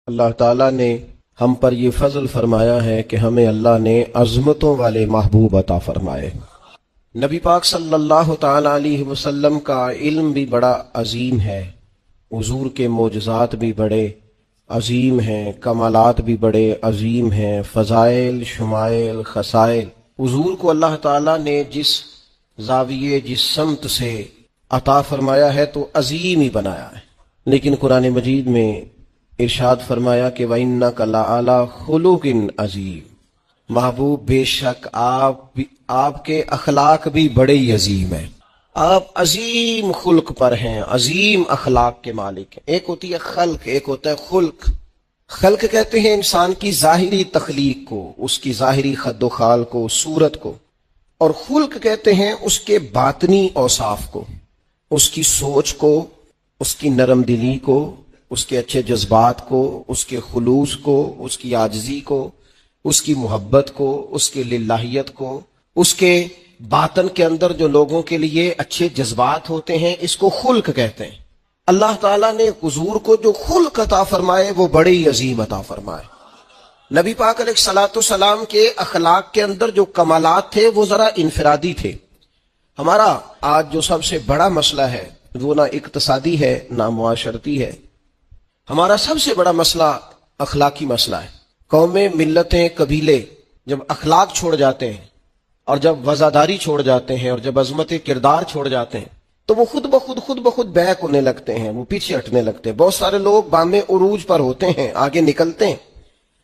اللہ تعالیٰ نے ہم پر یہ فضل فرمایا ہے کہ ہمیں اللہ نے عظمتوں والے محبوب عطا فرمائے۔ نبی پاک صلی اللہ تعالیٰ علیہ وسلم کا علم بھی بڑا عظیم ہے، حضور کے معجزات بھی بڑے عظیم ہیں، کمالات بھی بڑے عظیم ہیں، فضائل، شمائل، خصائل۔ حضور کو اللہ تعالیٰ نے جس زاویے، جس سمت سے عطا فرمایا ہے تو عظیم ہی بنایا ہے۔ لیکن قرآن مجید میں ارشاد فرمایا کہ وَإِنَّكَ لَعَلَىٰ خُلُقٍ عَظِيمٍ، محبوب بے شک آپ کے اخلاق بھی بڑے ہی عظیم ہیں، آپ عظیم خلق پر ہیں، عظیم اخلاق کے مالک ہیں۔ ایک ہوتی ہے خلق، ایک ہوتا ہے خلق۔ خلق کہتے ہیں انسان کی ظاہری تخلیق کو، اس کی ظاہری خد و خال کو، صورت کو، اور خلق کہتے ہیں اس کے باطنی اوصاف کو، اس کی سوچ کو، اس کی نرم دلی کو، اس کے اچھے جذبات کو، اس کے خلوص کو، اس کی عاجزی کو، اس کی محبت کو، اس کے للہیت کو، اس کے باطن کے اندر جو لوگوں کے لیے اچھے جذبات ہوتے ہیں، اس کو خلق کہتے ہیں۔ اللہ تعالیٰ نے حضور کو جو خلق عطا فرمائے وہ بڑے ہی عظیم عطا فرمائے۔ نبی پاک علیہ الصلوۃ والسلام کے اخلاق کے اندر جو کمالات تھے وہ ذرا انفرادی تھے۔ ہمارا آج جو سب سے بڑا مسئلہ ہے وہ نہ اقتصادی ہے نہ معاشرتی ہے، ہمارا سب سے بڑا مسئلہ اخلاقی مسئلہ ہے۔ قومیں، ملتیں، قبیلے جب اخلاق چھوڑ جاتے ہیں اور جب وزاداری چھوڑ جاتے ہیں اور جب عظمت کردار چھوڑ جاتے ہیں تو وہ خود بخود بیک ہونے لگتے ہیں، وہ پیچھے ہٹنے لگتے ہیں۔ بہت سارے لوگ بام عروج پر ہوتے ہیں، آگے نکلتے ہیں،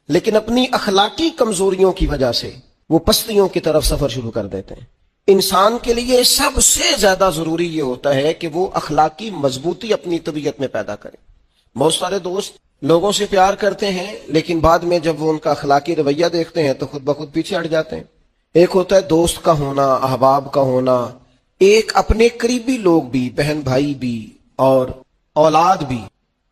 لیکن اپنی اخلاقی کمزوریوں کی وجہ سے وہ پستیوں کی طرف سفر شروع کر دیتے ہیں۔ انسان کے لیے سب سے زیادہ ضروری یہ ہوتا ہے کہ وہ اخلاقی مضبوطی اپنی طبیعت میں پیدا کرے۔ بہت سارے دوست لوگوں سے پیار کرتے ہیں لیکن بعد میں جب وہ ان کا اخلاقی رویہ دیکھتے ہیں تو خود بخود پیچھے ہٹ جاتے ہیں۔ ایک ہوتا ہے دوست کا ہونا، احباب کا ہونا، ایک اپنے قریبی لوگ بھی، بہن بھائی بھی اور اولاد بھی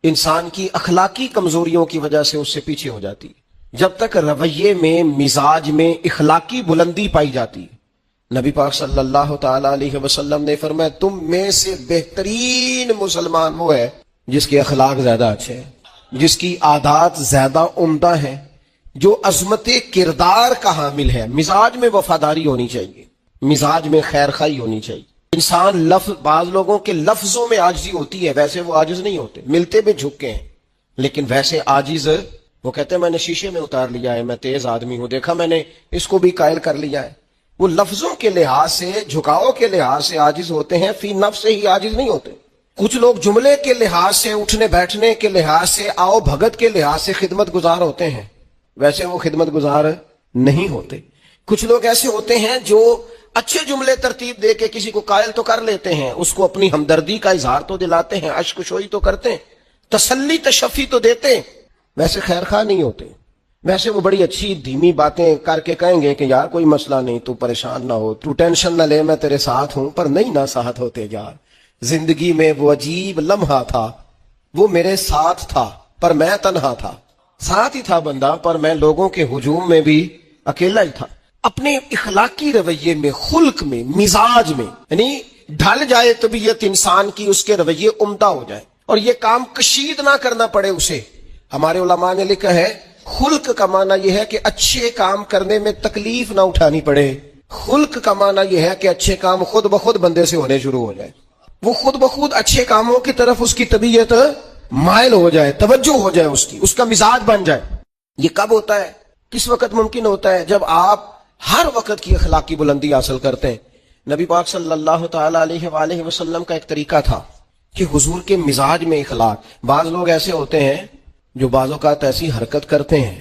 انسان کی اخلاقی کمزوریوں کی وجہ سے اس سے پیچھے ہو جاتی ہے۔ جب تک رویے میں، مزاج میں اخلاقی بلندی پائی جاتی ہے، نبی پاک صلی اللہ تعالی علیہ وسلم نے فرمایا تم میں سے بہترین مسلمان وہ ہے جس کے اخلاق زیادہ اچھے ہیں، جس کی عادات زیادہ عمدہ ہیں، جو عظمت کردار کا حامل ہے۔ مزاج میں وفاداری ہونی چاہیے، مزاج میں خیر خواہی ہونی چاہیے۔ انسان بعض لوگوں کے لفظوں میں عاجزی ہوتی ہے، ویسے وہ عاجز نہیں ہوتے، ملتے بھی جھکے ہیں، لیکن ویسے عاجز وہ کہتے ہیں میں نے شیشے میں اتار لیا ہے، میں تیز آدمی ہوں، دیکھا میں نے اس کو بھی قائل کر لیا ہے۔ وہ لفظوں کے لحاظ سے، جھکاؤ کے لحاظ سے عاجز ہوتے ہیں، فی نفس سے ہی عاجز نہیں ہوتے۔ کچھ لوگ جملے کے لحاظ سے، اٹھنے بیٹھنے کے لحاظ سے، آؤ بھگت کے لحاظ سے خدمت گزار ہوتے ہیں، ویسے وہ خدمت گزار نہیں ہوتے۔ کچھ لوگ ایسے ہوتے ہیں جو اچھے جملے ترتیب دے کے کسی کو قائل تو کر لیتے ہیں، اس کو اپنی ہمدردی کا اظہار تو دلاتے ہیں، اشک شوئی تو کرتے ہیں، تسلی تشفی تو دیتے ہیں، ویسے خیر خواہ نہیں ہوتے۔ ویسے وہ بڑی اچھی دھیمی باتیں کر کے کہیں گے کہ یار کوئی مسئلہ نہیں، تو پریشان نہ ہو، تو ٹینشن نہ لے، میں تیرے ساتھ ہوں، پر نہیں نہ ساتھ ہوتے یار۔ زندگی میں وہ عجیب لمحہ تھا، وہ میرے ساتھ تھا پر میں تنہا تھا، ساتھ ہی تھا بندہ پر میں لوگوں کے ہجوم میں بھی اکیلا ہی تھا۔ اپنے اخلاقی رویے میں، خلق میں، مزاج میں، یعنی ڈھل جائے طبیعت انسان کی، اس کے رویے عمدہ ہو جائے اور یہ کام کشید نہ کرنا پڑے اسے۔ ہمارے علماء نے لکھا ہے خلق کا معنی یہ ہے کہ اچھے کام کرنے میں تکلیف نہ اٹھانی پڑے، خلق کا معنی یہ ہے کہ اچھے کام خود بخود بندے سے ہونے شروع ہو جائے، وہ خود بخود اچھے کاموں کی طرف اس کی طبیعت مائل ہو جائے، توجہ ہو جائے، اس کا مزاج بن جائے۔ یہ کب ہوتا ہے، کس وقت ممکن ہوتا ہے؟ جب آپ ہر وقت کی اخلاقی بلندی حاصل کرتے ہیں۔ نبی پاک صلی اللہ تعالی علیہ وآلہ وسلم کا ایک طریقہ تھا کہ حضور کے مزاج میں اخلاق۔ بعض لوگ ایسے ہوتے ہیں جو بعض اوقات ایسی حرکت کرتے ہیں،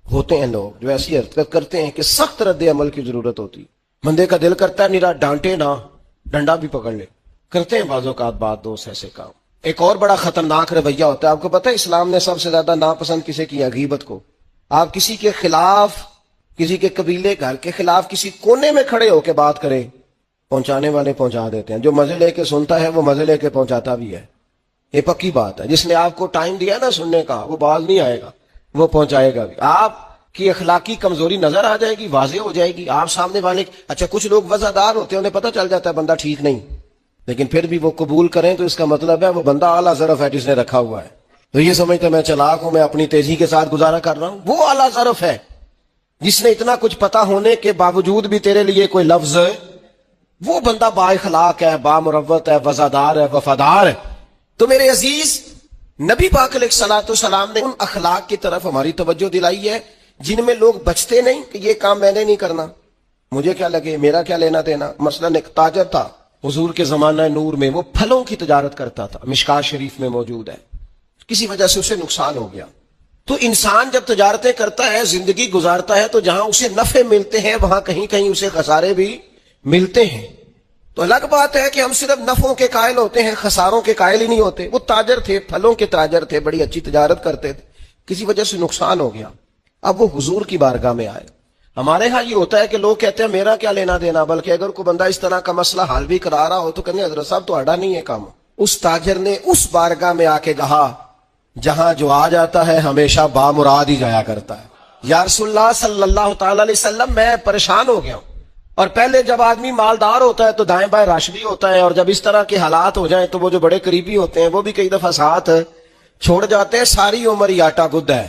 ہوتے ہیں لوگ جو ایسی حرکت کرتے ہیں کہ سخت رد عمل کی ضرورت ہوتی، بندے کا دل کرتا ہے نیرا ڈانٹے نہ، ڈنڈا بھی پکڑ لے، کرتے ہیں بعض اوقات بات دوست ایسے کام۔ ایک اور بڑا خطرناک رویہ ہوتا ہے، آپ کو پتہ ہے اسلام نے سب سے زیادہ ناپسند کسے کیا؟ غیبت کو۔ آپ کسی کے خلاف، کسی کے قبیلے گھر کے خلاف کسی کونے میں کھڑے ہو کے بات کریں، پہنچانے والے پہنچا دیتے ہیں، جو مزے لے کے سنتا ہے وہ مزے لے کے پہنچاتا بھی ہے، یہ پکی بات ہے۔ جس نے آپ کو ٹائم دیا نا سننے کا وہ باز نہیں آئے گا، وہ پہنچائے گا بھی۔ آپ کی اخلاقی کمزوری نظر آ جائے گی، واضح ہو جائے گی، آپ سامنے والے۔ اچھا کچھ لوگ وزادار ہوتے ہیں، انہیں پتہ چل جاتا ہے بندہ ٹھیک نہیں، لیکن پھر بھی وہ قبول کریں تو اس کا مطلب ہے وہ بندہ اعلیٰ ظرف ہے جس نے رکھا ہوا ہے۔ تو یہ سمجھتا میں چلاک ہوں، میں اپنی تیزی کے ساتھ گزارا کر رہا ہوں. وہ اعلیٰ ظرف ہے جس نے اتنا کچھ پتا ہونے کے باوجود بھی تیرے لیے کوئی لفظ، وہ بندہ با اخلاق ہے، با مروت ہے، وفادار ہے، وفادار ہے. تو میرے عزیز، نبی پاک علیہ الصلوۃ والسلام نے ان اخلاق کی طرف ہماری توجہ دلائی ہے جن میں لوگ بچتے نہیں کہ یہ کام میں نے نہیں کرنا، مجھے کیا لگے، میرا کیا لینا دینا. مثلا ایک تاجر تھا حضور کے زمانہ نور میں، وہ پھلوں کی تجارت کرتا تھا، مشکات شریف میں موجود ہے. کسی وجہ سے اسے نقصان ہو گیا. تو انسان جب تجارتیں کرتا ہے، زندگی گزارتا ہے، تو جہاں اسے نفع ملتے ہیں وہاں کہیں کہیں اسے خسارے بھی ملتے ہیں. تو الگ بات ہے کہ ہم صرف نفعوں کے قائل ہوتے ہیں، خساروں کے قائل ہی نہیں ہوتے. وہ تاجر تھے، پھلوں کے تاجر تھے، بڑی اچھی تجارت کرتے تھے، کسی وجہ سے نقصان ہو گیا. اب وہ حضور کی بارگاہ میں آئے. ہمارے ہاں یہ ہوتا ہے کہ لوگ کہتے ہیں میرا کیا لینا دینا، بلکہ اگر کوئی بندہ اس طرح کا مسئلہ حل بھی کرا رہا ہو تو کہنے حضرت صاحب تو اڑا نہیں ہے کام. اس تاجر نے اس بارگاہ میں آ کے کہا جہاں جو آ جاتا ہے ہمیشہ بامراد ہی جایا کرتا ہے. یا رسول اللہ صلی اللہ تعالی علیہ وسلم، میں پریشان ہو گیا ہوں. اور پہلے جب آدمی مالدار ہوتا ہے تو دائیں بائیں رش بھی ہوتا ہے، اور جب اس طرح کے حالات ہو جائیں تو وہ جو بڑے قریبی ہوتے ہیں وہ بھی کئی دفعہ ساتھ چھوڑ جاتے ہیں. ساری عمر ہی آٹا گد ہے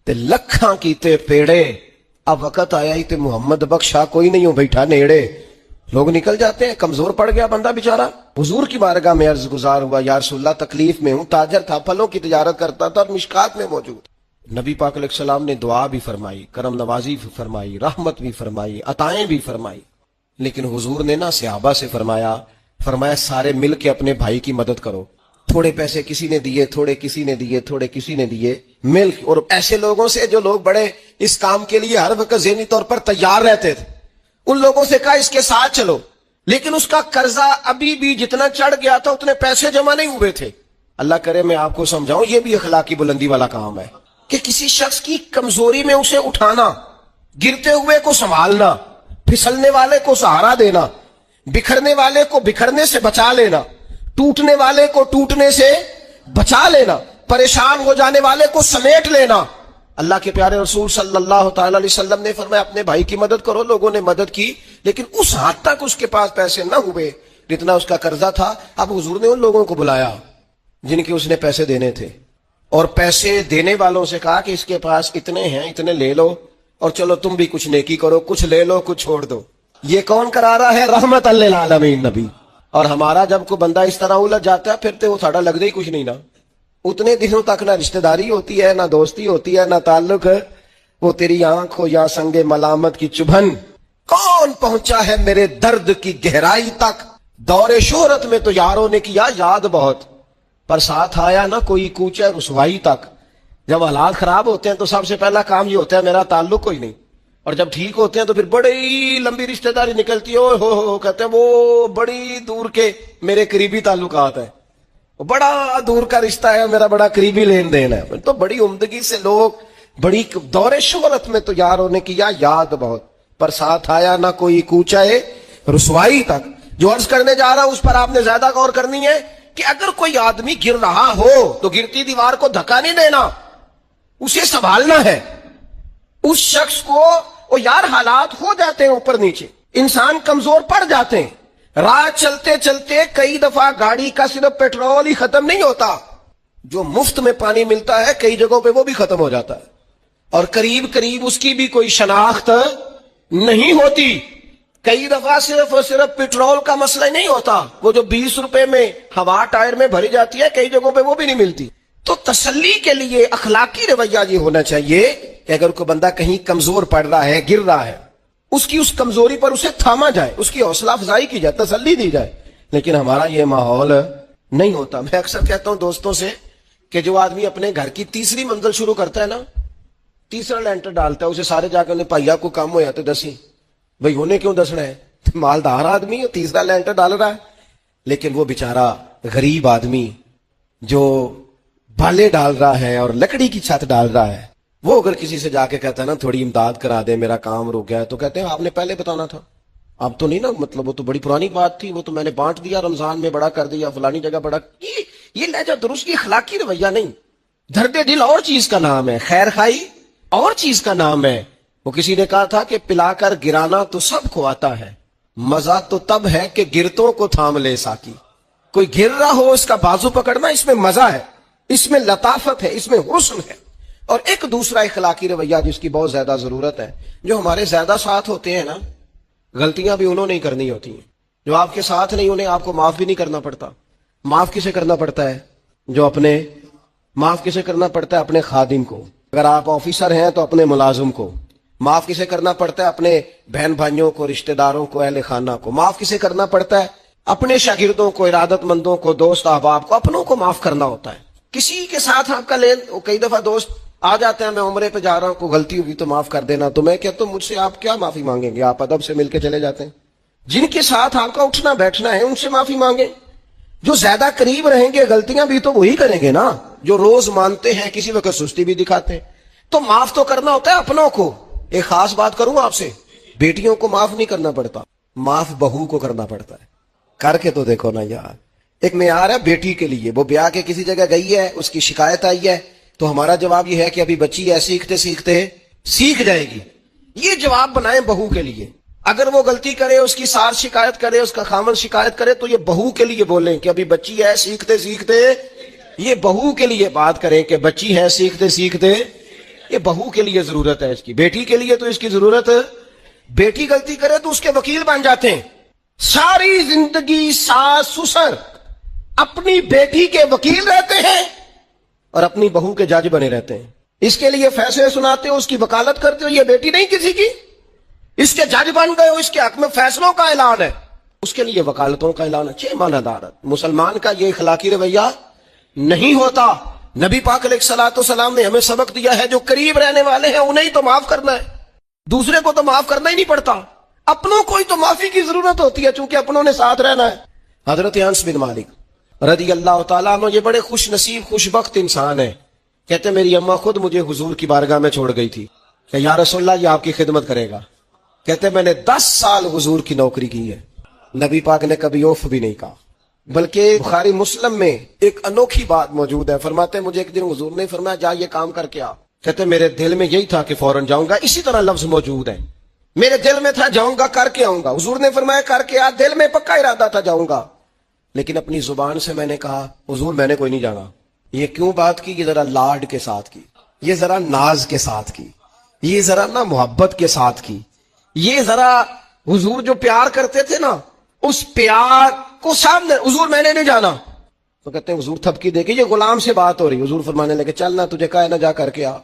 تے لکھاں کیتے پیڑے، اب وقت آیا ہی تے محمد بخشا کوئی نہیں ہو بیٹھا نیڑے. لوگ نکل جاتے ہیں، کمزور پڑ گیا بندہ بیچارہ. حضور کی بارگاہ میں عرض گزار ہوا، یا رسول اللہ تکلیف میں ہوں. تاجر تھا، پھلوں کی تجارت کرتا تھا اور مشکات میں موجود. نبی پاک علیہ السلام نے دعا بھی فرمائی، کرم نوازی بھی فرمائی، رحمت بھی فرمائی، عطائیں بھی فرمائی. لیکن حضور نے نا صحابہ سے فرمایا سارے مل کے اپنے بھائی کی مدد کرو. تھوڑے پیسے کسی نے دیے، تھوڑے کسی نے دیے، تھوڑے کسی نے دیے، مل. اور ایسے لوگوں سے جو لوگ بڑے اس کام کے لیے ہر وقت ذہنی طور پر تیار رہتے تھے، ان لوگوں سے کہا اس کے ساتھ چلو. لیکن اس کا قرضہ ابھی بھی جتنا چڑھ گیا تھا اتنے پیسے جمع نہیں ہوئے تھے. اللہ کرے میں آپ کو سمجھاؤں، یہ بھی اخلاقی بلندی والا کام ہے کہ کسی شخص کی کمزوری میں اسے اٹھانا، گرتے ہوئے کو سنبھالنا، پھسلنے والے کو سہارا دینا، بکھرنے والے کو بکھرنے سے بچا لینا، ٹوٹنے والے کو ٹوٹنے سے بچا لینا، پریشان ہو جانے والے کو سمیٹ لینا. اللہ کے پیارے رسول صلی اللہ تعالی علیہ وسلم نے فرمایا اپنے بھائی کی مدد کرو. لوگوں نے مدد کی، لیکن اس حد تک اس کے پاس پیسے نہ ہوئے جتنا اس کا قرضہ تھا. اب حضور نے ان لوگوں کو بلایا جن کے اس نے پیسے دینے تھے، اور پیسے دینے والوں سے کہا کہ اس کے پاس اتنے ہیں، اتنے لے لو، اور چلو تم بھی کچھ نیکی کرو، کچھ لے لو کچھ چھوڑ دو. یہ کون کرا رہا ہے؟ رحمت للعالمین نبی. اور ہمارا جب کوئی بندہ اس طرح الجھ جاتا ہے پھر تو وہ ساڑا لگتا ہی کچھ نہیں نا. اتنے دنوں تک نہ رشتہ داری ہوتی ہے، نہ دوستی ہوتی ہے، نہ تعلق ہے. وہ تیری آنکھ ہو یا سنگ ملامت کی چبھن. کون پہنچا ہے میرے درد کی گہرائی تک؟ دور شہرت میں تو یاروں نے کیا یاد بہت، پر ساتھ آیا نہ کوئی کوچہ رسوائی تک. جب حالات خراب ہوتے ہیں تو سب سے پہلا کام یہ ہوتا ہے میرا تعلق کوئی نہیں، اور جب ٹھیک ہوتے ہیں تو پھر بڑی لمبی رشتہ داری نکلتی ہے. ہو کہتے ہیں وہ بڑی دور کے میرے قریبی تعلقات ہیں، بڑا دور کا رشتہ ہے، میرا بڑا قریبی لین دین ہے. تو بڑی عمدگی سے لوگ بڑی دور شہرت میں تو یاروں نے کیا یاد بہت، پر ساتھ آیا نہ کوئی کوچہ رسوائی تک. جو عرض کرنے جا رہا ہوں اس پر آپ نے زیادہ غور کرنی ہے کہ اگر کوئی آدمی گر رہا ہو تو گرتی دیوار کو دھکا نہیں دینا، اسے سنبھالنا ہے. اس شخص کو وہ یار حالات ہو جاتے ہیں اوپر نیچے، انسان کمزور پڑ جاتے ہیں. راہ چلتے چلتے کئی دفعہ گاڑی کا صرف پیٹرول ہی ختم نہیں ہوتا، جو مفت میں پانی ملتا ہے کئی جگہوں پہ وہ بھی ختم ہو جاتا ہے، اور قریب قریب اس کی بھی کوئی شناخت نہیں ہوتی. کئی دفعہ صرف اور صرف پیٹرول کا مسئلہ نہیں ہوتا، وہ جو 20 روپے میں ہوا ٹائر میں بھری جاتی ہے کئی جگہوں پہ وہ بھی نہیں ملتی. تو تسلی کے لیے اخلاقی رویہ یہ ہونا چاہیے کہ اگر کوئی بندہ کہیں کمزور پڑ رہا ہے، گر رہا ہے، اس کی اس کمزوری پر اسے تھاما جائے، اس کی حوصلہ افزائی کی جائے، تسلی دی جائے. لیکن ہمارا یہ ماحول نہیں ہوتا. میں اکثر کہتا ہوں دوستوں سے کہ جو آدمی اپنے گھر کی تیسری منزل شروع کرتا ہے نا، تیسرا لینٹر ڈالتا ہے، اسے سارے جا کے پائیا کو کام ہو جاتے دسی بھائی ہونے کیوں دسنا ہے، مالدار آدمی تیسرا لینٹر ڈال رہا ہے. لیکن وہ بیچارہ غریب آدمی جو بالے ڈال رہا ہے اور لکڑی کی چھت ڈال رہا ہے، وہ اگر کسی سے جا کے کہتا ہے نا تھوڑی امداد کرا دے میرا کام رک گیا، تو کہتے ہیں آپ نے پہلے بتانا تھا. اب تو نہیں نا، مطلب وہ تو بڑی پرانی بات تھی، وہ تو میں نے بانٹ دیا، رمضان میں بڑا کر دیا، فلانی جگہ بڑا. یہ لہجہ درست کی اخلاقی رویہ نہیں. درد دل اور چیز کا نام ہے، خیر خائی اور چیز کا نام ہے. وہ کسی نے کہا تھا کہ پلا کر گرانا تو سب کو آتا ہے، مزہ تو تب ہے کہ گرتوں کو تھام لے ساکی. کوئی گر رہا ہو اس کا بازو پکڑنا، اس میں مزہ ہے. اس میں لطافت ہے، اس میں حسن ہے۔ اور ایک دوسرا اخلاقی رویہ جس کی بہت زیادہ ضرورت ہے، جو ہمارے زیادہ ساتھ ہوتے ہیں نا، غلطیاں بھی انہوں نے ہی کرنی ہوتی ہیں۔ جو آپ کے ساتھ نہیں، انہیں آپ کو معاف بھی نہیں کرنا پڑتا۔ معاف کسے کرنا پڑتا ہے؟ معاف کسے کرنا پڑتا ہے؟ اپنے خادم کو۔ اگر آپ آفیسر ہیں تو اپنے ملازم کو۔ معاف کسے کرنا پڑتا ہے؟ اپنے بہن بھائیوں کو، رشتہ داروں کو، اہل خانہ کو۔ معاف کسے کرنا پڑتا ہے؟ اپنے شاگردوں کو، ارادت مندوں کو، دوست احباب کو، اپنوں کو معاف کرنا ہوتا ہے۔ کسی کے ساتھ آپ کا کئی دفعہ دوست آ جاتے ہیں، میں عمرے پہ جا رہا ہوں، کوئی غلطی ہوئی تو معاف کر دینا، تو میں کہتا ہوں مجھ سے آپ کیا معافی مانگیں گے؟ آپ ادب سے مل کے چلے جاتے ہیں۔ جن کے ساتھ آپ کا اٹھنا بیٹھنا ہے ان سے معافی مانگیں۔ جو زیادہ قریب رہیں گے غلطیاں بھی تو وہی کریں گے نا، جو روز مانتے ہیں، کسی وقت سستی بھی دکھاتے ہیں۔ تو معاف تو کرنا ہوتا ہے اپنوں کو۔ ایک خاص بات کروں آپ سے، بیٹیوں کو معاف نہیں کرنا پڑتا، معاف بہو کو کرنا پڑتا ہے۔ کر کے تو دیکھو نا یار، ایک معیار ہے بیٹی کے لیے، وہ بیاہ کے کسی جگہ گئی ہے، اس کی شکایت آئی ہے، تو ہمارا جواب یہ ہے کہ ابھی بچی ہے، سیکھتے سیکھتے سیکھ جائے گی۔ یہ جواب بنائیں بہو کے لیے۔ اگر وہ غلطی کرے، اس کی ساس شکایت کرے، اس کا خامن شکایت کرے، تو یہ بہو کے لیے بولیں کہ ابھی بچی ہے، سیکھتے سیکھتے۔ یہ بہو کے لیے بات کریں کہ بچی ہے، سیکھتے سیکھتے۔ یہ بہو کے لیے ضرورت ہے اس کی۔ بیٹی کے لیے تو اس کی ضرورت، بیٹی غلطی کرے تو اس کے وکیل بن جاتے ہیں۔ ساری زندگی ساس سسر اپنی بیٹی کے وکیل رہتے ہیں اور اپنی بہو کے جج بنے رہتے ہیں۔ اس کے لیے فیصلے سناتے ہو، اس کی وکالت کرتے ہو، یہ بیٹی نہیں کسی کی، اس کے جج بن گئے ہو، اس کے حق میں فیصلوں کا اعلان ہے، اس کے لیے وکالتوں کا اعلان ہے۔ چھ ماندارت مسلمان کا یہ اخلاقی رویہ نہیں ہوتا۔ نبی پاک علیہ الصلوۃ والسلام نے ہمیں سبق دیا ہے، جو قریب رہنے والے ہیں انہیں ہی تو معاف کرنا ہے، دوسرے کو تو معاف کرنا ہی نہیں پڑتا۔ اپنوں کو ہی تو معافی کی ضرورت ہوتی ہے، چونکہ اپنوں نے ساتھ رہنا ہے۔ حضرت انس بن مالک رضی اللہ تعالیٰ عنہ یہ بڑے خوش نصیب خوش بخت انسان ہے۔ کہتے میری اماں خود مجھے حضور کی بارگاہ میں چھوڑ گئی تھی کہ یا رسول اللہ یہ آپ کی خدمت کرے گا۔ کہتے میں نے 10 سال حضور کی نوکری کی ہے، نبی پاک نے کبھی اوف بھی نہیں کہا۔ بلکہ بخاری مسلم میں ایک انوکھی بات موجود ہے، فرماتے ہیں مجھے ایک دن حضور نے فرمایا جا یہ کام کر کے آ۔ کہتے میرے دل میں یہی تھا کہ فوراً جاؤں گا، اسی طرح لفظ موجود ہے، میرے دل میں تھا جاؤں گا، کر کے آؤں گا۔ حضور نے فرمایا کر کے آ، دل میں پکا ارادہ تھا جاؤں گا، لیکن اپنی زبان سے میں نے کہا حضور میں نے کوئی نہیں جانا۔ یہ کیوں بات کی؟ یہ ذرا لاڈ کے ساتھ کی، یہ ذرا ناز کے ساتھ کی، یہ ذرا نا محبت کے ساتھ کی، یہ ذرا حضور جو پیار کرتے تھے نا اس پیار کو سامنے، حضور میں نے نہیں جانا۔ تو کہتے ہیں حضور تھپکی دے کے، یہ غلام سے بات ہو رہی، حضور فرمانے لگے چلنا تجھے کہا ہے نا جا کر کے آ۔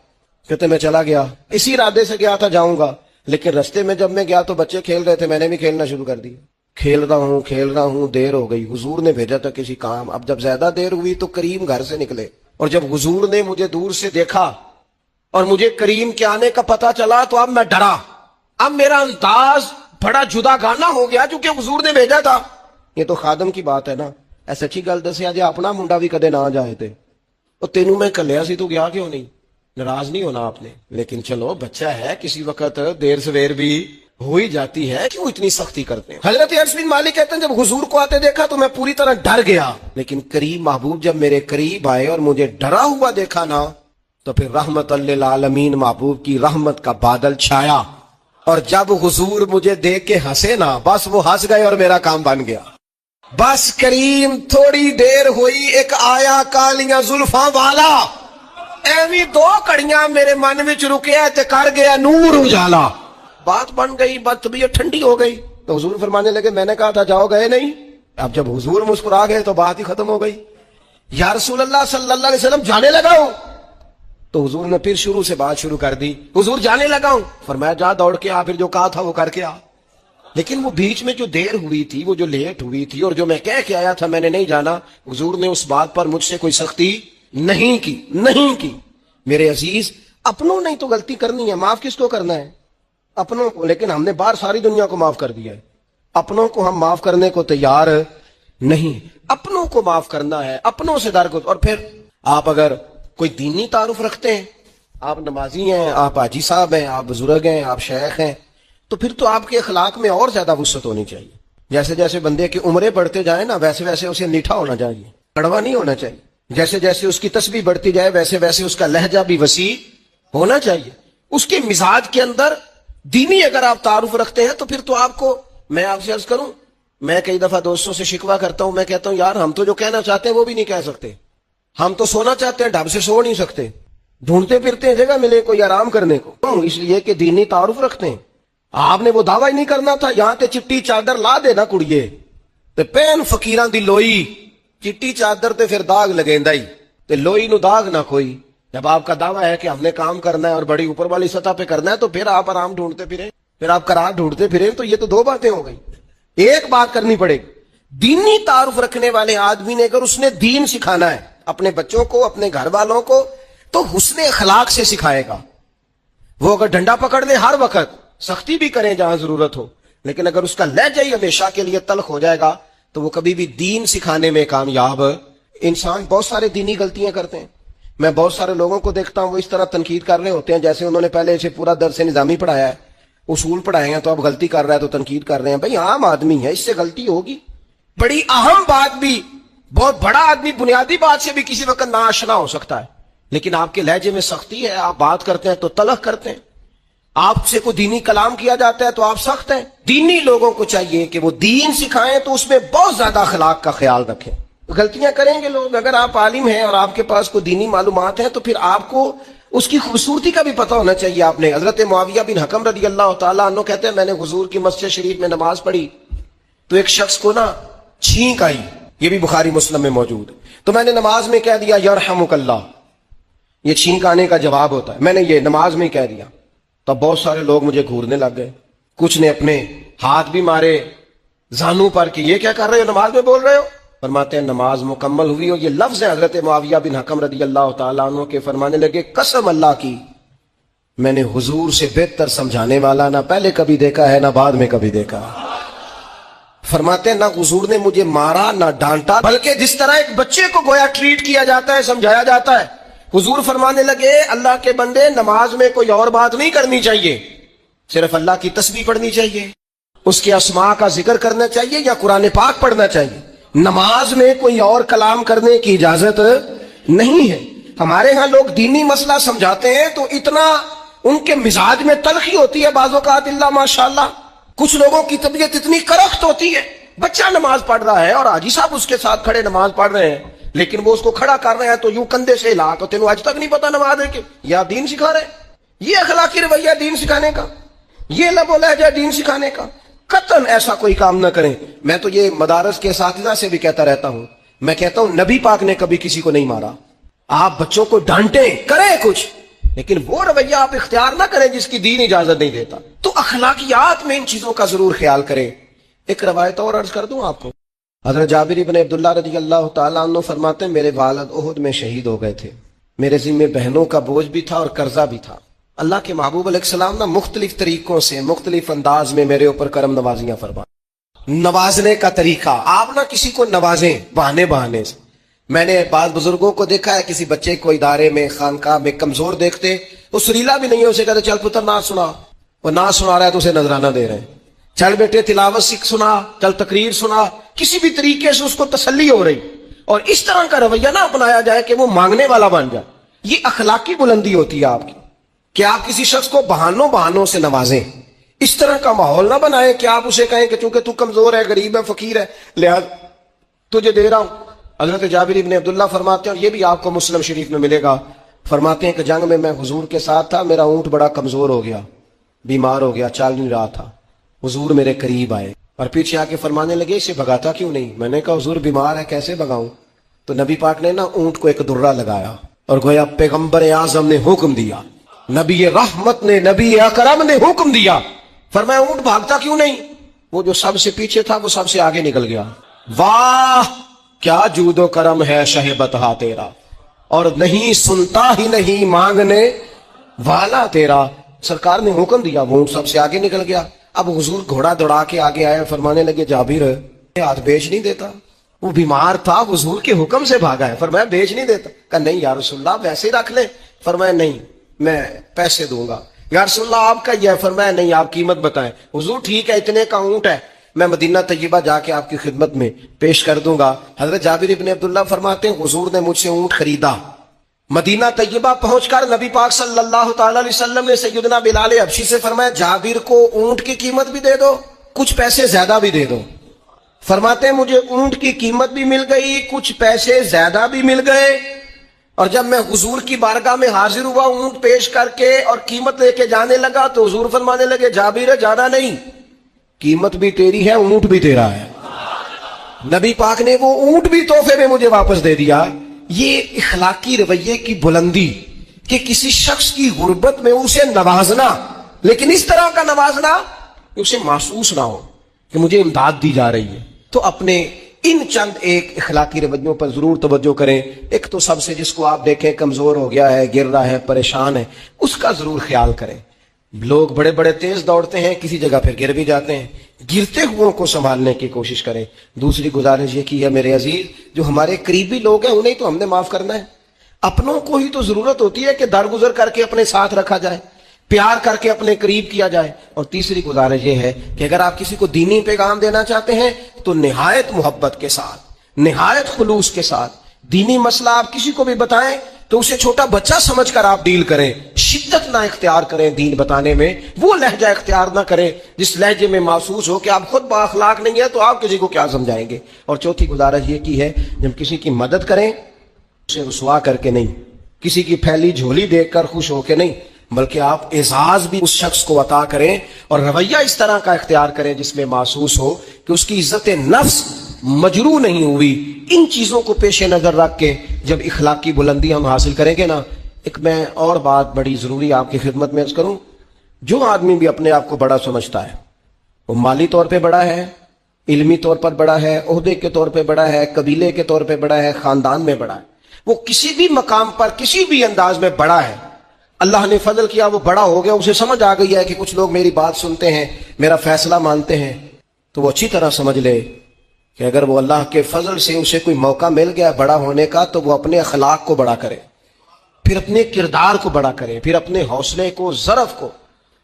کہتے میں چلا گیا، اسی ارادے سے گیا تھا جاؤں گا، لیکن رستے میں جب میں گیا تو بچے کھیل رہے تھے، میں نے بھی کھیلنا شروع کر دیا۔ کھیل رہا ہوں دیر ہو گئی، حضور نے بھیجا تھا کسی کام، اب جب زیادہ دیر ہوئی تو کریم گھر سے نکلے، اور جب حضور نے مجھے دور سے دیکھا اور مجھے کریم کے آنے کا پتہ چلا تو اب میں ڈرا، اب میرا انداز بڑا جدا گانا ہو گیا چونکہ حضور نے بھیجا تھا۔ یہ تو خادم کی بات ہے نا، ایسے اچھی گل دسیا جی اپنا منڈا بھی کدے نہ جائے تھے، اور تینوں میں کلیا سی تو گیا کیوں نہیں؟ ناراض نہیں ہونا آپ نے، لیکن چلو بچہ ہے، کسی وقت دیر سویر بھی ہو ہی جاتی ہے، کیوں اتنی سختی کرتے ہیں؟ حضرت انس بن مالک کہتے ہیں جب حضور کو آتے دیکھا تو میں پوری طرح ڈر گیا، لیکن قریب محبوب جب میرے قریب آئے اور مجھے ڈرا ہوا دیکھا نا تو پھر رحمت للعالمین محبوب کی رحمت کا بادل چھایا، اور جب حضور مجھے دیکھ کے ہنسے نا بس وہ ہنس گئے اور میرا کام بن گیا۔ بس کریم تھوڑی دیر ہوئی، ایک آیا کالیاں زلفاں والا، ایویں 2 کڑیاں میرے من وچ رکیا تے کر گیا نور اجالا، بات بن گئی، بات طبیعت ٹھنڈی ہو گئی۔ تو حضور فرمانے لگے میں نے کہا تھا جاؤ، گئے نہیں۔ اب جب حضور مسکرا گئے تو بات ہی ختم ہو گئی۔ یا رسول اللہ صلی اللہ علیہ وسلم جانے لگا ہوں، تو حضور نے پھر شروع سے بات شروع کر دی، حضور جانے لگا ہوں، فرمایا جا دوڑ کے آ، پھر جو کہا تھا وہ کر کے آ۔ لیکن وہ بیچ میں جو دیر ہوئی تھی، وہ جو لیٹ ہوئی تھی، اور جو میں کہہ کے آیا تھا میں نے نہیں جانا، حضور نے اس بات پر مجھ سے کوئی سختی نہیں کی۔ میرے عزیز، اپنوں نے تو غلطی کرنی ہے، معاف کس کو کرنا ہے؟ اپنوں کو، لیکن ہم نے باہر ساری دنیا کو معاف کر دیا ہے، اپنوں کو ہم معاف کرنے کو تیار نہیں۔ اپنوں کو معاف کرنا ہے، اپنوں سے درگزر۔ اور پھر آپ اگر کوئی دینی تعارف رکھتے ہیں، آپ نمازی ہیں، آپ حاجی صاحب ہیں، آپ بزرگ ہیں، آپ شیخ ہیں، تو پھر تو آپ کے اخلاق میں اور زیادہ وسعت ہونی چاہیے۔ جیسے جیسے بندے کی عمریں بڑھتے جائیں نا ویسے ویسے اسے میٹھا ہونا چاہیے، کڑوا نہیں ہونا چاہیے۔ جیسے جیسے اس کی تسبیح بڑھتی جائے ویسے ویسے اس کا لہجہ بھی وسیع ہونا چاہیے، اس کے مزاج کے اندر دینی اگر آپ تعارف رکھتے ہیں تو پھر تو آپ کو، میں آپ سے عرض کروں، میں کئی دفعہ دوستوں سے شکوہ کرتا ہوں، میں کہتا ہوں یار ہم تو جو کہنا چاہتے ہیں وہ بھی نہیں کہہ سکتے، ہم تو سونا چاہتے ہیں، ڈھب سے سو نہیں سکتے، ڈھونڈتے پھرتے ہیں جگہ ملے کوئی آرام کرنے کو، اس لیے کہ دینی تعارف رکھتے ہیں۔ آپ نے وہ دعویٰ ہی نہیں کرنا تھا، یہاں تے چٹی چادر لا دے نا کڑیے تے پین فقیراں دی لوئی، چٹی چادر تے پھر داغ لگیندا ہی تے لوئی نو داغ نہ کوئی۔ جب آپ کا دعویٰ ہے کہ ہم نے کام کرنا ہے اور بڑی اوپر والی سطح پہ کرنا ہے تو پھر آپ آرام ڈھونڈتے پھریں، پھر آپ قرار ڈھونڈتے پھریں، تو یہ تو دو باتیں ہو گئی۔ ایک بات کرنی پڑے گی، دینی تعارف رکھنے والے آدمی نے اگر اس نے دین سکھانا ہے اپنے بچوں کو، اپنے گھر والوں کو، تو حسن اخلاق سے سکھائے گا۔ وہ اگر ڈنڈا پکڑ لے ہر وقت، سختی بھی کریں جہاں ضرورت ہو، لیکن اگر اس کا لہجہ ہی ہمیشہ کے لیے تلخ ہو جائے گا تو وہ کبھی بھی دین سکھانے میں کامیاب۔ انسان بہت سارے دینی غلطیاں کرتے ہیں، میں بہت سارے لوگوں کو دیکھتا ہوں وہ اس طرح تنقید کر رہے ہوتے ہیں جیسے انہوں نے پہلے اسے پورا درس نظامی پڑھایا ہے، اصول پڑھائے ہیں، تو اب غلطی کر رہا ہے تو تنقید کر رہے ہیں۔ بھئی عام آدمی ہے، اس سے غلطی ہوگی، بڑی اہم بات بھی، بہت بڑا آدمی بنیادی بات سے بھی کسی وقت ناآشنا ہو سکتا ہے، لیکن آپ کے لہجے میں سختی ہے، آپ بات کرتے ہیں تو تلخ کرتے ہیں، آپ سے کوئی دینی کلام کیا جاتا ہے تو آپ سخت ہیں۔ دینی لوگوں کو چاہیے کہ وہ دین سکھائیں تو اس میں بہت زیادہ اخلاق کا خیال رکھیں۔ غلطیاں کریں گے لوگ، اگر آپ عالم ہیں اور آپ کے پاس کوئی دینی معلومات ہیں تو پھر آپ کو اس کی خوبصورتی کا بھی پتہ ہونا چاہیے۔ آپ نے حضرت معاویہ بن حکم رضی اللہ تعالیٰ عنہ کہتے ہیں میں نے حضور کی مسجد شریف میں نماز پڑھی تو ایک شخص کو نا چھینک آئی، یہ بھی بخاری مسلم میں موجود، تو میں نے نماز میں کہہ دیا یرحمک اللہ، یہ چھینک آنے کا جواب ہوتا ہے، میں نے یہ نماز میں کہہ دیا۔ تب بہت سارے لوگ مجھے گھورنے لگ گئے، کچھ نے اپنے ہاتھ بھی مارے زانوں پر کہ یہ کیا کر رہے ہو، نماز میں بول رہے ہو۔ فرماتے ہیں نماز مکمل ہوئی اور یہ لفظ ہے حضرت معاویہ بن حکم رضی اللہ تعالیٰ عنہ کے، فرمانے لگے قسم اللہ کی میں نے حضور سے بہتر سمجھانے والا نہ پہلے کبھی دیکھا ہے نہ بعد میں کبھی دیکھا۔ فرماتے ہیں نہ حضور نے مجھے مارا نہ ڈانٹا، بلکہ جس طرح ایک بچے کو گویا ٹریٹ کیا جاتا ہے، سمجھایا جاتا ہے۔ حضور فرمانے لگے اللہ کے بندے نماز میں کوئی اور بات نہیں کرنی چاہیے، صرف اللہ کی تسبیح پڑھنی چاہیے، اس کے اسماء کا ذکر کرنا چاہیے یا قرآن پاک پڑھنا چاہیے، نماز میں کوئی اور کلام کرنے کی اجازت نہیں ہے۔ ہمارے ہاں لوگ دینی مسئلہ سمجھاتے ہیں تو اتنا ان کے مزاج میں تلخی ہوتی ہے، بعض اوقات اللہ ماشاءاللہ کچھ لوگوں کی طبیعت اتنی کرخت ہوتی ہے، بچہ نماز پڑھ رہا ہے اور حاجی صاحب اس کے ساتھ کھڑے نماز پڑھ رہے ہیں، لیکن وہ اس کو کھڑا کر رہے ہیں تو یوں کندھے سے ہلا تو تینوں آج تک نہیں پتا نماز ہے کہ یا دین سکھا رہے ہیں۔ یہ اخلاقی رویہ دین سکھانے کا، یہ لب و لہجہ دین سکھانے کا، قطعاً ایسا کوئی کام نہ کریں۔ میں تو یہ مدارس کے اساتذہ سے بھی کہتا رہتا ہوں، میں کہتا ہوں نبی پاک نے کبھی کسی کو نہیں مارا، آپ بچوں کو ڈانٹیں کریں کچھ، لیکن وہ رویہ آپ اختیار نہ کریں جس کی دین اجازت نہیں دیتا۔ تو اخلاقیات میں ان چیزوں کا ضرور خیال کریں۔ ایک روایت اور عرض کر دوں آپ کو، حضرت جابر بن عبداللہ رضی اللہ تعالیٰ عنہ فرماتے ہیں میرے والد احد میں شہید ہو گئے تھے، میرے ذمہ بہنوں کا بوجھ بھی تھا اور قرضہ بھی تھا۔ اللہ کے محبوب علیہ السلام نے مختلف طریقوں سے مختلف انداز میں میرے اوپر کرم نوازیاں فرمائیں۔ نوازنے کا طریقہ، آپ نہ کسی کو نوازیں بہانے سے۔ میں نے بعض بزرگوں کو دیکھا ہے کسی بچے کو ادارے میں خانقاہ میں کمزور دیکھتے، وہ سریلا بھی نہیں ہے، اسے کہتے چل پتر نعت سنا، وہ نعت سنا رہا ہے تو اسے نذرانہ دے رہے ہیں، چل بیٹے تلاوت سیکھ سنا، چل تقریر سنا، کسی بھی طریقے سے اس کو تسلی ہو رہی، اور اس طرح کا رویہ نہ اپنایا جائے کہ وہ مانگنے والا بن جائے۔ یہ اخلاقی بلندی ہوتی ہے آپ کی کہ آپ کسی شخص کو بہانوں سے نوازیں، اس طرح کا ماحول نہ بنائیں کہ آپ اسے کہیں کہ چونکہ تو کمزور ہے، غریب ہے، فقیر ہے، لہذا تجھے دے رہا ہوں۔ حضرت جابر بن عبداللہ فرماتے ہیں، اور یہ بھی آپ کو مسلم شریف میں ملے گا، فرماتے ہیں کہ جنگ میں حضور کے ساتھ تھا، میرا اونٹ بڑا کمزور ہو گیا، بیمار ہو گیا، چل نہیں رہا تھا، حضور میرے قریب آئے اور پیچھے آ کے فرمانے لگے اسے بھگاتا کیوں نہیں؟ میں نے کہا حضور بیمار ہے کیسے بھگاؤں؟ تو نبی پاک نے نا اونٹ کو ایک درہ لگایا اور گویا پیغمبر اعظم نے حکم دیا، نبی رحمت نے، نبی اکرم نے حکم دیا، فرمایا اونٹ بھاگتا کیوں نہیں؟ وہ جو سب سے پیچھے تھا وہ سب سے آگے نکل گیا۔ واہ کیا جود و کرم ہے شہ بتہا تیرا، اور نہیں سنتا ہی نہیں مانگنے والا تیرا۔ سرکار نے حکم دیا، وہ اونٹ سب سے آگے نکل گیا۔ اب حضور گھوڑا دوڑا کے آگے آئے، فرمانے لگے جابر ہاتھ بیچ نہیں دیتا، وہ بیمار تھا، حضور کے حکم سے بھاگا ہے، فرمایا بیچ نہیں دیتا؟ کہا نہیں یا رسول اللہ ویسے ہی رکھ لیں، فرمایا نہیں میں پیسے دوں گا۔ یا رسول اللہ آپ کا یہ ہے، فرمایا نہیں آپ قیمت بتائیں۔ حضور ٹھیک ہے اتنے کا اونٹ ہے، میں مدینہ طیبہ جا کے آپ کی خدمت میں پیش کر دوں گا۔ حضرت جابر ابن عبداللہ فرماتے ہیں حضور نے مجھ سے اونٹ خریدا، مدینہ طیبہ پہنچ کر نبی پاک صلی اللہ تعالی علیہ وسلم نے سیدنا بلال حبشی سے فرمایا جابر کو اونٹ کی قیمت بھی دے دو، کچھ پیسے زیادہ بھی دے دو۔ فرماتے ہیں مجھے اونٹ کی قیمت بھی مل گئی، کچھ پیسے زیادہ بھی مل گئے، اور جب میں حضور کی بارگاہ میں حاضر ہوا اونٹ پیش کر کے اور قیمت لے کے جانے لگا تو حضور فرمانے لگے جابر جانا نہیں، قیمت بھی تیری ہے، اونٹ بھی تیرا ہے۔ نبی پاک نے وہ اونٹ بھی تحفے میں مجھے واپس دے دیا۔ یہ اخلاقی رویے کی بلندی کہ کسی شخص کی غربت میں اسے نوازنا، لیکن اس طرح کا نوازنا کہ اسے محسوس نہ ہو کہ مجھے امداد دی جا رہی ہے۔ تو اپنے ان چند ایک اخلاقی رویوں پر ضرور توجہ کریں۔ ایک تو سب سے جس کو آپ دیکھیں کمزور ہو گیا ہے، گر رہا ہے، پریشان ہے، اس کا ضرور خیال کریں۔ لوگ بڑے بڑے تیز دوڑتے ہیں، کسی جگہ پھر گر بھی جاتے ہیں، گرتے ہوئوں کو سنبھالنے کی کوشش کریں۔ دوسری گزارش یہ کی ہے میرے عزیز، جو ہمارے قریبی لوگ ہیں انہیں تو ہم نے معاف کرنا ہے، اپنوں کو ہی تو ضرورت ہوتی ہے کہ درگزر کر کے اپنے ساتھ رکھا جائے، پیار کر کے اپنے قریب کیا جائے۔ اور تیسری گزارش یہ ہے کہ اگر آپ کسی کو دینی پیغام دینا چاہتے ہیں تو نہایت محبت کے ساتھ، نہایت خلوص کے ساتھ دینی مسئلہ آپ کسی کو بھی بتائیں تو اسے چھوٹا بچہ سمجھ کر آپ ڈیل کریں، شدت نہ اختیار کریں دین بتانے میں، وہ لہجہ اختیار نہ کریں جس لہجے میں محسوس ہو کہ آپ خود با اخلاق نہیں ہے تو آپ کسی کو کیا سمجھائیں گے۔ اور چوتھی گزارش یہ کی ہے جب کسی کی مدد کریں اسے رسوا کر کے نہیں، کسی کی پھیلی جھولی دیکھ کر خوش ہو کے نہیں، بلکہ آپ اعزاز بھی اس شخص کو عطا کریں اور رویہ اس طرح کا اختیار کریں جس میں محسوس ہو کہ اس کی عزت نفس مجروح نہیں ہوئی۔ ان چیزوں کو پیش نظر رکھ کے جب اخلاقی بلندی ہم حاصل کریں گے نا، ایک میں اور بات بڑی ضروری آپ کی خدمت میں عرض کروں، جو آدمی بھی اپنے آپ کو بڑا سمجھتا ہے، وہ مالی طور پہ بڑا ہے، علمی طور پر بڑا ہے، عہدے کے طور پہ بڑا ہے، قبیلے کے طور پہ بڑا ہے، خاندان میں بڑا ہے، وہ کسی بھی مقام پر کسی بھی انداز میں بڑا ہے، اللہ نے فضل کیا وہ بڑا ہو گیا، اسے سمجھ آ گئی ہے کہ کچھ لوگ میری بات سنتے ہیں، میرا فیصلہ مانتے ہیں، تو وہ اچھی طرح سمجھ لے کہ اگر وہ اللہ کے فضل سے اسے کوئی موقع مل گیا بڑا ہونے کا تو وہ اپنے اخلاق کو بڑا کرے، پھر اپنے کردار کو بڑا کرے، پھر اپنے حوصلے کو، ظرف کو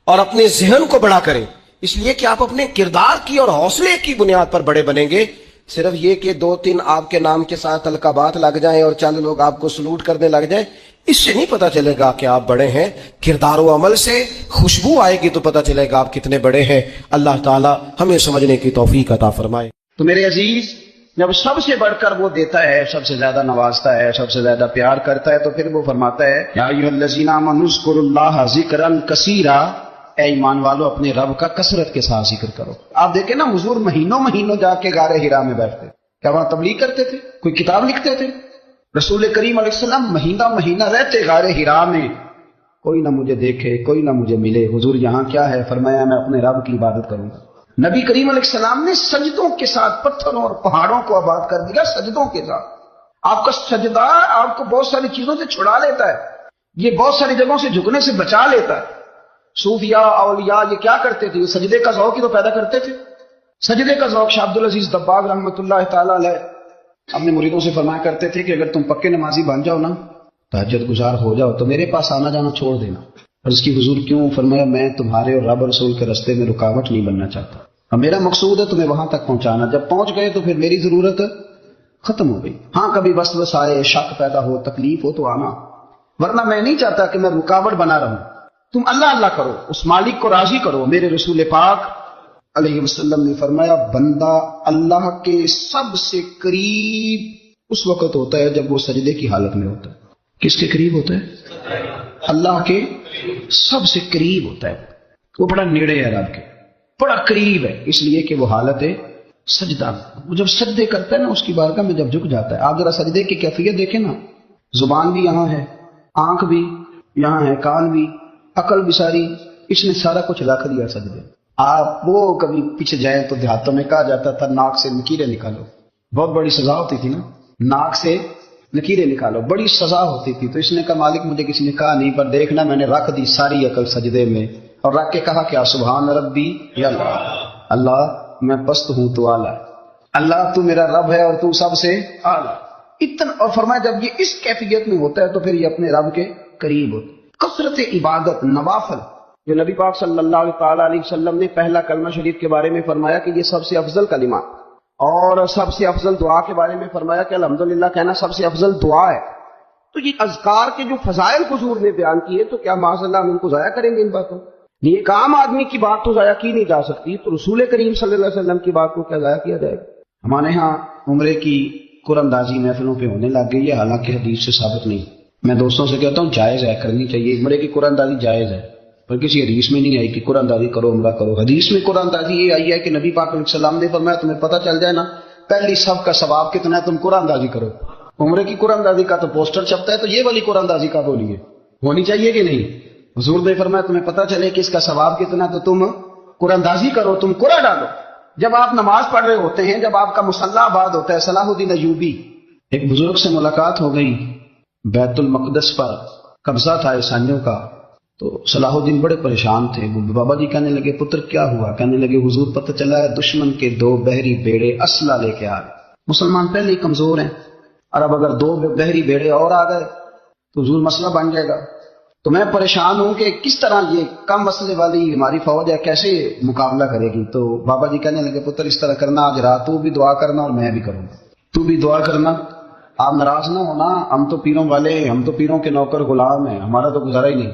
اور اپنے ذہن کو بڑا کرے، اس لیے کہ آپ اپنے کردار کی اور حوصلے کی بنیاد پر بڑے بنیں گے۔ صرف یہ کہ دو تین آپ کے نام کے ساتھ القابات لگ جائیں اور چند لوگ آپ کو سلوٹ کرنے لگ جائیں، اس سے نہیں پتا چلے گا کہ آپ بڑے ہیں۔ کردار و عمل سے خوشبو آئے گی تو پتا چلے گا آپ کتنے بڑے ہیں۔ اللہ تعالی ہمیں سمجھنے کی توفیق عطا فرمائے۔ تو میرے عزیز، جب سب سے بڑھ کر وہ دیتا ہے، سب سے زیادہ نوازتا ہے، سب سے زیادہ پیار کرتا ہے، تو پھر وہ فرماتا ہے یا ایھا الذین آمنوا اذکروا اللہ ذکرا کثیرا، اے ایمان والو اپنے رب کا کثرت کے ساتھ ذکر کرو۔ آپ دیکھیں نا، حضور مہینوں مہینوں جا کے غار حرا میں بیٹھتے، کیا وہاں تبلیغ کرتے تھے؟ کوئی کتاب لکھتے تھے؟ رسول کریم علیہ السلام مہینہ مہینہ رہتے غار حرا میں، کوئی نہ مجھے دیکھے، کوئی نہ مجھے ملے۔ حضور یہاں کیا ہے؟ فرمایا میں اپنے رب کی عبادت کروں گا۔ نبی کریم علیہ السلام نے سجدوں کے ساتھ پتھروں اور پہاڑوں کو آباد کر دیا، سجدوں کے ساتھ۔ آپ کا سجدہ آپ کو بہت ساری چیزوں سے چھڑا لیتا ہے، یہ بہت ساری جگہوں سے جھکنے سے بچا لیتا ہے۔ صوفیاء، اولیاء یہ کیا کرتے تھے؟ یہ سجدے کا ذوق ہی تو پیدا کرتے تھے۔ سجدے کا ذوق شاہ عبدالعزیز دباغ رحمۃ اللہ تعالیٰ علیہ اپنے مریدوں سے فرمایا کرتے تھے کہ اگر تم پکے نمازی بن جاؤ نا، تہجد گزار ہو جاؤ، تو میرے پاس آنا جانا چھوڑ دینا۔ اور اس کی حضور کیوں؟ فرمایا میں تمہارے اور رب رسول کے راستے میں رکاوٹ نہیں بننا چاہتا، اور میرا مقصود ہے تمہیں وہاں تک پہنچانا۔ جب پہنچ گئے تو پھر میری ضرورت ختم ہو گئی۔ ہاں کبھی وسوسہ آئے، شک پیدا ہو، تکلیف ہو تو آنا، ورنہ میں نہیں چاہتا کہ میں رکاوٹ بنا رہوں۔ تم اللہ اللہ کرو، اس مالک کو راضی کرو۔ میرے رسول پاک علیہ وسلم نے فرمایا بندہ اللہ کے سب سے قریب اس وقت ہوتا ہے جب وہ سجدے کی حالت میں ہوتا ہے۔ کس کے قریب ہوتا ہے؟ اللہ کے سب سے قریب ہوتا ہے، وہ بڑا نیڑے ہے رب کے، بڑا قریب ہے، اس لیے کہ وہ حالت ہے سجدہ۔ وہ جب سجدے کرتا ہے نا، اس کی بارگاہ میں جب جھک جاتا ہے، آپ ذرا سجدے کی کیفیت دیکھیں نا، زبان بھی یہاں ہے، آنکھ بھی یہاں ہے، کان بھی، عقل بھی ساری، اس نے سارا کچھ رکھ دیا سجدے۔ آپ وہ کبھی پیچھے جائیں تو دیہاتوں میں کہا جاتا تھا ناک سے لکیریں نکالو، بہت بڑی سزا ہوتی تھی نا، ناک سے لکیریں نکالو، بڑی سزا ہوتی تھی۔ تو اس نے کہا مالک مجھے کسی نے کہا نہیں، پر دیکھنا میں نے رکھ دی ساری عقل سجدے میں، اور رکھ کے کہا کیا سبحان ربی یا اللہ، اللہ میں پست ہوں تو اعلیٰ، اللہ تو میرا رب ہے اور تو سب سے اعلیٰ اتنا۔ اور فرمایا جب یہ اس کیفیت میں ہوتا ہے تو پھر یہ اپنے رب کے قریب ہوتا ہے۔ کثرت عبادت، نوافل، جو نبی پاک صلی اللہ تعالیٰ علیہ وسلم نے پہلا کلمہ شریف کے بارے میں فرمایا کہ یہ سب سے افضل کلمہ، اور سب سے افضل دعا کے بارے میں فرمایا کہ الحمدللہ کہنا سب سے افضل دعا ہے۔ تو یہ اذکار کے جو فضائل حضور نے بیان کیے، تو کیا معاذ اللہ ہم ان کو ضائع کریں گے؟ ان باتوں یہ ایک عام آدمی کی بات تو ضائع کی نہیں جا سکتی، تو رسول کریم صلی اللہ علیہ وسلم کی بات کو کیا ضائع کیا جائے گا؟ ہمارے ہاں عمرے کی قرآن اندازی محفلوں پہ ہونے لگ گئی ہے، حالانکہ حدیث سے ثابت نہیں۔ میں دوستوں سے کہتا ہوں جائز ہے، کرنی چاہیے، عمرے کی قرآن دازی جائز ہے، پر کسی حدیث میں نہیں آئی کہ قرآن دازی کرو عمرہ کرو۔ حدیث میں قرآن دازی یہ آئی ہے کہ نبی پاک علیہ السلام نے فرمایا تمہیں پتہ چل جائے نا پہلی صف کا ثواب کتنا ہے، تم قرآن دازی کرو۔ عمرے کی قرآن دازی کا تو پوسٹر چھپتا ہے، تو یہ والی قرآن دازی کا بولیے ہونی چاہیے کہ نہیں؟ حضور نے فرمایا تمہیں پتہ چلے کہ اس کا ثواب کتنا ہے تو تم قرآن دازی کرو، تم قرآن ڈالو۔ جب آپ نماز پڑھ رہے ہوتے ہیں، جب آپ کا مصلی آباد ہوتا ہے، صلاح الدین ایوبی ایک بزرگ سے ملاقات ہو گئی، بیت المقدس پر قبضہ تھا عیسائیوں کا، تو صلاح الدین بڑے پریشان تھے۔ بابا جی کہنے لگے پتر کیا ہوا؟ کہنے لگے حضور پتہ چلا ہے دشمن کے 2 بحری بیڑے اسلحہ لے کے آ گئے، مسلمان پہلے ہی کمزور ہیں، اور اب اگر 2 بحری بیڑے اور آ گئے تو حضور مسئلہ بن جائے گا۔ تو میں پریشان ہوں کہ کس طرح یہ کم مسئلے والی ہماری فوج ہے کیسے مقابلہ کرے گی؟ تو بابا جی کہنے لگے پتر اس طرح کرنا، آج رات تو بھی دعا کرنا اور میں بھی کروں گا، تو بھی دعا کرنا، آپ ناراض نہ ہونا، ہم تو پیروں والے، ہم تو پیروں کے نوکر غلام ہیں، ہمارا تو گزارا ہی نہیں،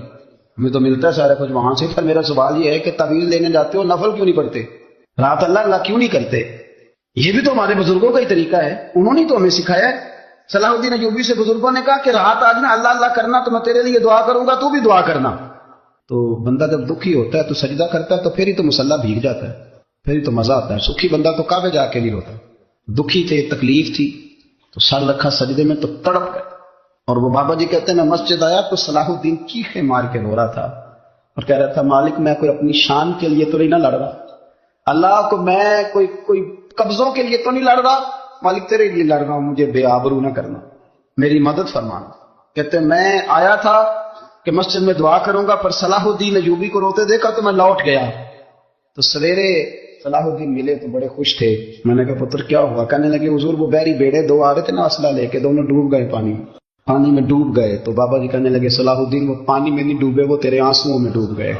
ہمیں تو ملتا ہے سارا کچھ وہاں سے۔ پھر میرا سوال یہ ہے کہ تعویذ لینے جاتے ہو نفل کیوں نہیں پڑھتے؟ رات اللہ اللہ کیوں نہیں کرتے؟ یہ بھی تو ہمارے بزرگوں کا ہی طریقہ ہے، انہوں نے تو ہمیں سکھایا ہے۔ صلاح الدین ایوبی سے بزرگوں نے کہا کہ رات آج نا اللہ اللہ کرنا، تو میں تیرے لیے دعا کروں گا، تو بھی دعا کرنا۔ تو بندہ جب دکھی ہوتا ہے تو سجدہ کرتا ہے، تو پھر ہی تو مصلی بھیگ جاتا ہے، پھر ہی تو مزہ آتا ہے۔ سکھی بندہ تو کعبے جا کے نہیں روتا، دکھی تھے، تکلیف تھی، تو سر رکھا سجدے میں تو تڑپ گئے۔ اور وہ بابا جی کہتے ہیں میں مسجد آیا تو صلاح الدین چیخیں مار کے رو رہا تھا اور کہہ رہا تھا مالک میں کوئی اپنی شان کے لیے تو نہیں نہ لڑ رہا، اللہ کو میں کوئی قبضوں کے لیے تو نہیں لڑ رہا، مالک تیرے لیے لڑ رہا ہوں، مجھے بے آبرو نہ کرنا، میری مدد فرمانا۔ کہتے ہیں میں آیا تھا کہ مسجد میں دعا کروں گا، پر صلاح الدین ایوبی کو روتے دیکھا تو میں لوٹ گیا۔ تو سویرے صلاح الدین ملے تو بڑے خوش تھے، میں نے کہا پتر کیا ہوا؟ کہنے لگے حضور وہ بحری بیڑے 2 آ رہے تھے نا اسلحہ لے کے، دونوں ڈوب گئے، پانی میں ڈوب گئے۔ تو بابا جی کہنے لگے صلاح الدین وہ پانی میں نہیں ڈوبے، وہ تیرے آنسوؤں میں ڈوب گئے،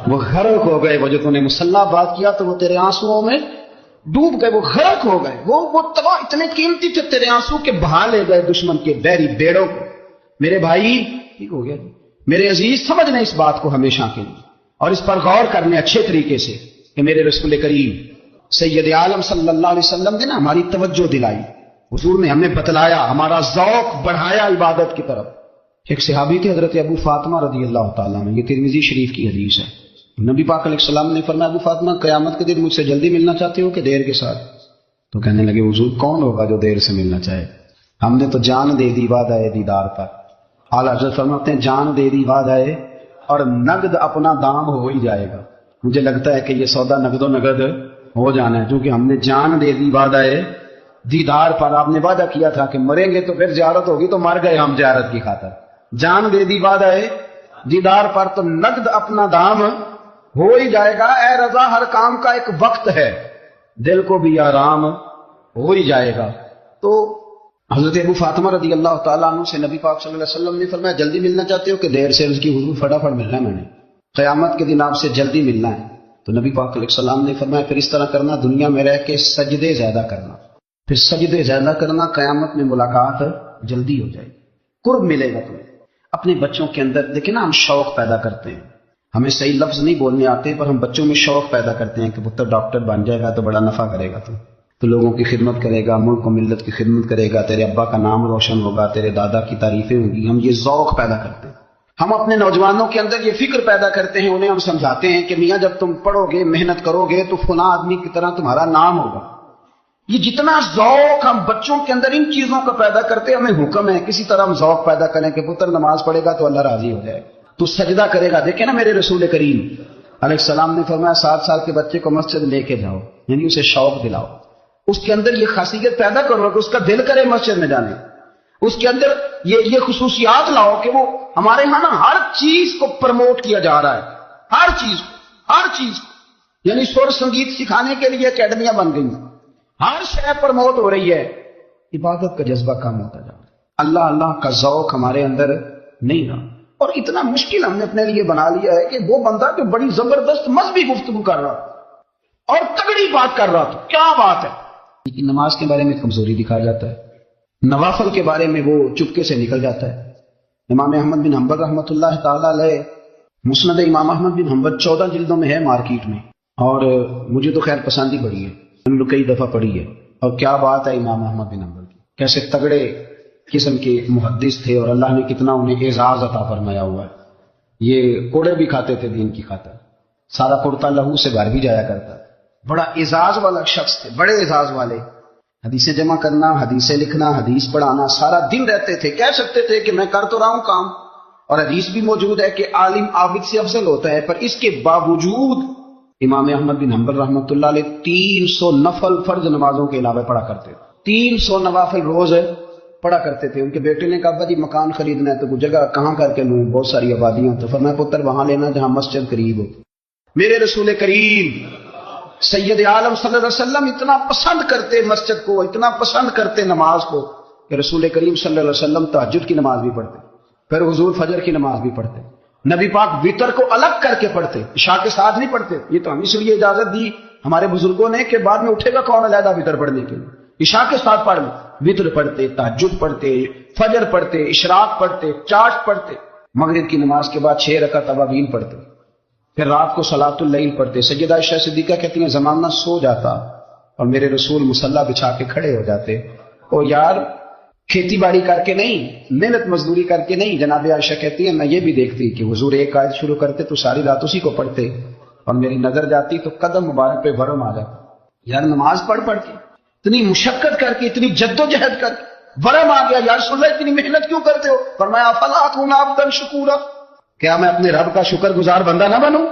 وہ غرق ہو گئے، وہ جو تو نے مصلی بات کیا تو وہ تیرے آنسوؤں میں ڈوب گئے، وہ غرق ہو گئے، وہ تباہ اتنے قیمتی تھے تیرے آنسو کے بہا لے گئے دشمن کے بحری بیڑوں کو۔ میرے بھائی ٹھیک ہو گیا، میرے عزیز سمجھ لیں اس بات کو ہمیشہ کے لیے، اور اس پر غور کرنے اچھے طریقے سے کہ میرے رسول کریم سید عالم صلی اللہ علیہ وسلم نے نا ہماری توجہ دلائی، حضور نے ہمیں بتلایا، ہمارا ذوق بڑھایا عبادت کی طرف۔ ایک صحابی تھے حضرت ابو فاطمہ رضی اللہ تعالیٰ عنہ، یہ ترمذی شریف کی حدیث ہے۔ نبی پاک علیہ السلام نے فرمایا ابو فاطمہ قیامت کے دن مجھ سے جلدی ملنا چاہتے ہو کہ دیر کے ساتھ؟ تو کہنے لگے حضور کون ہوگا جو دیر سے ملنا چاہے، ہم نے تو جان دے دی وعدہ دیدار پر۔ اعلیٰ حضرت فرماتے ہیں جان دے دی وعدہ اور نقد اپنا دام ہو ہی جائے گا۔ مجھے لگتا ہے کہ یہ سودا نقد و نقد ہو جانا ہے، کیونکہ ہم نے جان دے دی وعدہ دیدار پر۔ آپ نے وعدہ کیا تھا کہ مریں گے تو پھر زیارت ہوگی، تو مر گئے ہم زیارت کی خاطر۔ جان دے دی وعدہ دیدار پر، تو نقد اپنا دام ہو ہی جائے گا۔ اے رضا ہر کام کا ایک وقت ہے، دل کو بھی آرام ہو ہی جائے گا۔ تو حضرت ابو فاطمہ رضی اللہ تعالیٰ عنہ سے نبی پاک صلی اللہ علیہ وسلم نے فرمایا جلدی ملنا چاہتے ہو کہ دیر سے؟ اس کی حضور فٹافٹ ملنا ہے، میں نے قیامت کے دن آپ سے جلدی ملنا ہے۔ تو نبی پاک علیہ السلام نے فرمایا پھر اس طرح کرنا، دنیا میں رہ کے سجدے زیادہ کرنا، پھر سجدے زیادہ کرنا، قیامت میں ملاقات جلدی ہو جائے گی، قرب ملے گا تمہیں۔ اپنے بچوں کے اندر دیکھیں نا، ہم شوق پیدا کرتے ہیں، ہمیں صحیح لفظ نہیں بولنے آتے پر ہم بچوں میں شوق پیدا کرتے ہیں کہ پتر ڈاکٹر بن جائے گا تو بڑا نفع کرے گا، تو لوگوں کی خدمت کرے گا، ملک و ملت کی خدمت کرے گا، تیرے ابا کا نام روشن ہوگا، تیرے دادا کی تعریفیں ہوں گی۔ ہم یہ ذوق پیدا کرتے ہیں، ہم اپنے نوجوانوں کے اندر یہ فکر پیدا کرتے ہیں، انہیں ہم سمجھاتے ہیں کہ میاں جب تم پڑھو گے، محنت کرو گے تو فلاں آدمی کی طرح تمہارا نام ہوگا۔ یہ جتنا ذوق ہم بچوں کے اندر ان چیزوں کا پیدا کرتے ہیں، ہمیں حکم ہے کسی طرح ہم ذوق پیدا کریں کہ پتر نماز پڑھے گا تو اللہ راضی ہو جائے، تو سجدہ کرے گا۔ دیکھیں نا میرے رسول کریم علیہ السلام نے فرمایا 7 سال کے بچے کو مسجد لے کے جاؤ، یعنی اسے شوق دلاؤ، اس کے اندر یہ خاصیت پیدا کرو کہ اس کا دل کرے مسجد میں جانے، اس کے اندر یہ خصوصیات لاؤ کہ وہ ہمارے ہاں نا ہر چیز کو پروموٹ کیا جا رہا ہے، ہر چیز کو، یعنی سر سنگیت سکھانے کے لیے اکیڈمیاں بن گئی، ہر شے پروموٹ ہو رہی ہے، عبادت کا جذبہ کم ہوتا جا رہا ہے، اللہ اللہ کا ذوق ہمارے اندر نہیں رہا۔ اور اتنا مشکل ہم نے اپنے لیے بنا لیا ہے کہ وہ بندہ جو بڑی زبردست مذہبی گفتگو کر رہا اور تگڑی بات کر رہا، تو کیا بات ہے، لیکن نماز کے بارے میں کمزوری دکھایا جاتا ہے، نوافل کے بارے میں وہ چپکے سے نکل جاتا ہے۔ امام احمد بن حنبل رحمۃ اللہ تعالی علیہ، مسند امام احمد بن حنبل 14 جلدوں میں ہے مارکیٹ میں، اور مجھے تو خیر پسند ہی پڑی ہے، ہم نے کئی دفعہ پڑھی ہے، اور کیا بات ہے امام احمد بن حنبل کی، کیسے تگڑے قسم کے محدث تھے اور اللہ نے کتنا انہیں اعزاز عطا فرمایا ہوا ہے. یہ کوڑے بھی کھاتے تھے دین کی خاطر، سارا کرتا لہو سے بھر بھی جایا کرتا. بڑا اعزاز والا شخص تھے، بڑے اعزاز والے. حدیثیں جمع کرنا، حدیثیں لکھنا، حدیث پڑھانا، سارا دن رہتے تھے. کہہ سکتے تھے کہ میں کر تو رہا ہوں کام، اور حدیث بھی موجود ہے کہ عالم عابد سے افضل ہوتا ہے، پر اس کے باوجود امام احمد بن حنبل رحمۃ اللہ علیہ 300 نفل فرض نمازوں کے علاوہ پڑھا کرتے تھے. 300 نوافل روز پڑھا کرتے تھے. ان کے بیٹے نے کہا ابا جی مکان خریدنا ہے تو کوئی جگہ کہاں کر کے لوں، بہت ساری آبادیاں. تو فرمایا پتر وہاں لینا جہاں مسجد قریب ہو. میرے رسول کریم سید عالم صلی اللہ علیہ وسلم اتنا پسند کرتے مسجد کو، اتنا پسند کرتے نماز کو، کہ رسول کریم صلی اللہ علیہ وسلم تہجد کی نماز بھی پڑھتے، پھر حضور فجر کی نماز بھی پڑھتے. نبی پاک وتر کو الگ کر کے پڑھتے، عشاء کے ساتھ نہیں پڑھتے. یہ تو ہم اس لیے اجازت دی ہمارے بزرگوں نے کہ بعد میں اٹھے گا کون علیحدہ وتر پڑھنے کے لیے. عشاء کے ساتھ پڑھ لیں. وتر پڑھتے، تہجد پڑھتے، فجر پڑھتے، اشراق پڑھتے، چاشت پڑھتے، مغرب کی نماز کے بعد 6 رکعت اوابین پڑھتے، پھر رات کو صلاۃ اللیل پڑھتے. سیدہ عائشہ صدیقہ کہتی ہیں زمانہ سو جاتا اور میرے رسول مصلی بچھا کے کھڑے ہو جاتے. اور یار کھیتی باڑی کر کے نہیں، محنت مزدوری کر کے نہیں. جناب عائشہ کہتی ہیں میں یہ بھی دیکھتی کہ حضور ایک آیت شروع کرتے تو ساری رات اسی کو پڑھتے، اور میری نظر جاتی تو قدم مبارک پہ بھرم آ جاتا. یار نماز پڑھ کے اتنی مشقت کر کے، اتنی جد و جہد کر کے ورم آ گیا. یا رسول اللہ اتنی محنت کیوں کرتے ہو؟ فرمایا فلا اکون عبدا شکورا، کیا میں اپنے رب کا شکر گزار بندہ نہ بنوں؟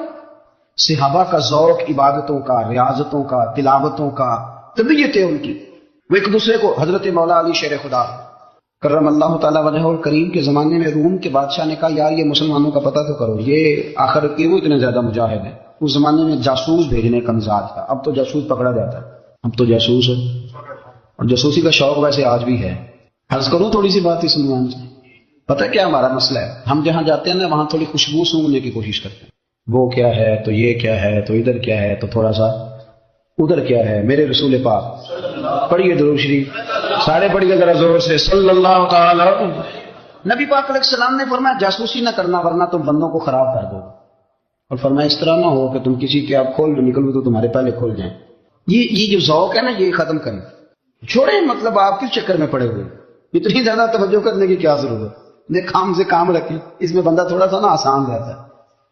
صحابہ کا ذوق عبادتوں کا، ریاضتوں کا، تلاوتوں کا، طبیعت ہے ان کی. وہ ایک دوسرے کو، حضرت مولا علی شیر خدا کرم اللہ تعالیٰ وجہہ الکریم کے زمانے میں روم کے بادشاہ نے کہا یار یہ مسلمانوں کا پتہ تو کرو، یہ آخر کیوں اتنے زیادہ مجاہد ہیں. اس زمانے میں جاسوس بھیجنے کا مزاج تھا. اب تو جاسوس پکڑا جاتا ہے، اب تو جاسوس ہے، اور جاسوسی کا شوق ویسے آج بھی ہے. عرض کروں تھوڑی سی بات اس عنوان سے. پتہ کیا ہمارا مسئلہ ہے؟ ہم جہاں جاتے ہیں نا وہاں تھوڑی خوشبو سونگنے کی کوشش کرتے ہیں. وہ کیا ہے تو یہ کیا ہے تو ادھر کیا ہے تو تھوڑا سا ادھر کیا ہے. میرے رسول پاک پڑھیے درود شریف، سارے پڑھیے ذرا زور سے صلی اللہ تعالی. نبی پاک علیہ السلام نے فرمایا جاسوسی نہ کرنا ورنہ تم بندوں کو خراب کر دو. اور فرمایا اس طرح نہ ہو کہ تم کسی کے آپ کھول نکلو تو تمہارے پہلے کھول جائیں. یہ جو ذوق ہے نا یہ ختم کریں، چھوڑیں. مطلب آپ کس چکر میں پڑے ہوئے؟ اتنی زیادہ توجہ کرنے کی کیا ضرورت؟ کام سے کام رکھیں. اس میں بندہ تھوڑا سا نا آسان رہتا ہے.